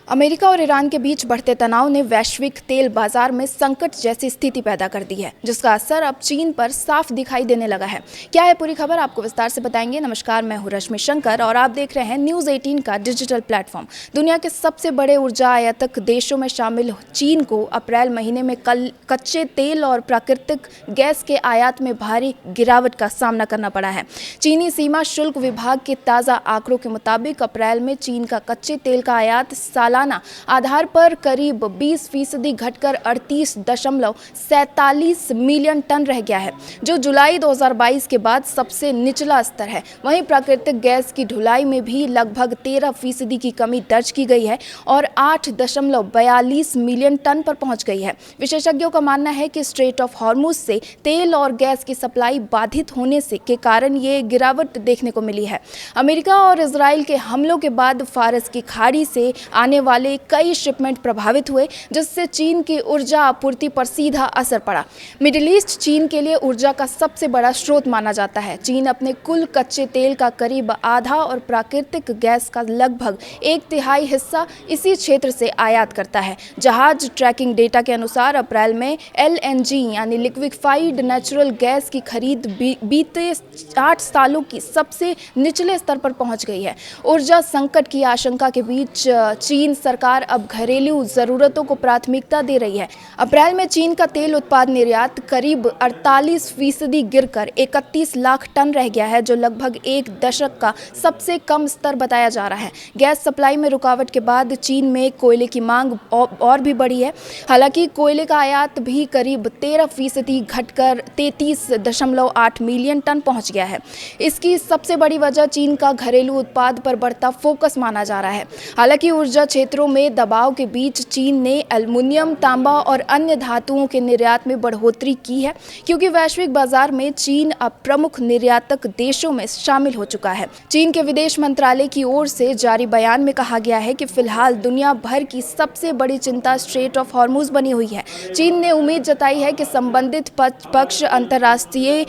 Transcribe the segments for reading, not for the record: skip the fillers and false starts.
America और Iran के बीच बढ़ते तनाव ने वैश्विक तेल बाजार में संकट जैसी स्थिति पैदा कर दी है, जिसका असर अब चीन पर साफ दिखाई देने लगा है। क्या है पूरी खबर, आपको विस्तार से बताएंगे। नमस्कार, मैं हूं रश्मि शंकर और आप देख रहे हैं न्यूज़ 18 का डिजिटल प्लेटफॉर्म। दुनिया के सबसे बड़े ऊर्जा आयातक देशों में शामिल चीन को अप्रैल महीने में कच्चे तेल और प्राकृतिक गैस के आयात में भारी गिरावट का सामना करना पड़ा है। चीनी सीमा शुल्क विभाग के ताज़ा आंकड़ों के मुताबिक अप्रैल में चीन का कच्चे तेल का आयात सालाना आधार पर करीब 20% घटकर 38.47 मिलियन टन रह गया है, जो जुलाई 2022 के बाद सबसे निचला स्तर है। वहीं प्राकृतिक गैस की ढुलाई में भी लगभग 13% की कमी दर्ज की गई है और 8.42 मिलियन टन पर पहुंच गई है। विशेषज्ञों का मानना है कि स्ट्रेट ऑफ हॉर्मुज से तेल और गैस की सप्लाई बाधित होने के कारण ये गिरावट देखने को मिली है। अमेरिका और इजराइल के हमलों के बाद फारस की खाड़ी से आने वाले कई शिपमेंट प्रभावित हुए, जिससे चीन की ऊर्जा आपूर्ति पर सीधा असर पड़ा। मिडिल ईस्ट चीन के लिए ऊर्जा का सबसे बड़ा स्रोत माना जाता है। चीन अपने कुल कच्चे तेल का करीब आधा और प्राकृतिक गैस का लगभग 1/3 हिस्सा इसी क्षेत्र से आयात करता है। जहाज ट्रैकिंग डेटा के अनुसार अप्रैल में LNG यानी लिक्विफाइड नेचुरल गैस की खरीद बीते 8 सालों की सबसे निचले स्तर पर पहुंच गई है। ऊर्जा संकट की आशंका के बीच चीन सरकार अब घरेलू जरूरतों को प्राथमिकता दे रही है। अप्रैल में चीन का तेल उत्पाद निर्यात करीब 48% गिरकर 31 लाख टन रह गया है, जो लगभग एक दशक का सबसे कम स्तर बताया जा रहा है। गैस सप्लाई में रुकावट के बाद चीन में कोयले की मांग और भी बढ़ी है। हालांकि कोयले का आयात भी करीब 13% घटकर 33.8 मिलियन टन पहुंच गया है। इसकी सबसे बड़ी वजह चीन का घरेलू उत्पाद पर बढ़ता फोकस माना जा रहा है। हालांकि ऊर्जा क्षेत्रों में दबाव के बीच चीन ने एल्युमिनियम, तांबा और अन्य धातुओं के निर्यात में बढ़ोतरी की है, क्योंकि वैश्विक बाजार में चीन अब प्रमुख निर्यातक देशों में शामिल हो चुका है। चीन के विदेश मंत्रालय की ओर से जारी बयान में कहा गया है कि फिलहाल दुनिया भर की सबसे बड़ी चिंता स्ट्रेट ऑफ हॉर्मुज बनी हुई है। चीन ने उम्मीद जताई है कि संबंधित पक्ष अंतर्राष्ट्रीय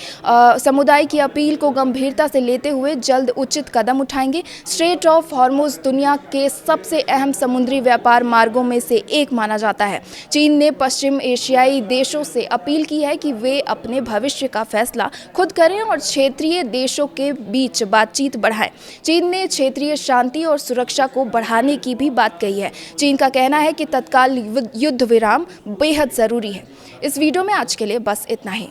समुदाय की अपील को गंभीरता से लेते हुए जल्द उचित कदम उठाएंगे। स्ट्रेट ऑफ हॉर्मुज दुनिया के सबसे अहम समुद्री व्यापार मार्गों में से एक माना जाता है। चीन ने पश्चिम एशियाई देशों से अपील की है कि वे अपने भविष्य का फैसला खुद करें और क्षेत्रीय देशों के बीच बातचीत बढ़ाएं। चीन ने क्षेत्रीय शांति और सुरक्षा को बढ़ाने की भी बात कही है। चीन का कहना है कि तत्काल युद्ध विराम बेहद जरूरी है। इस वीडियो में आज के लिए बस इतना ही।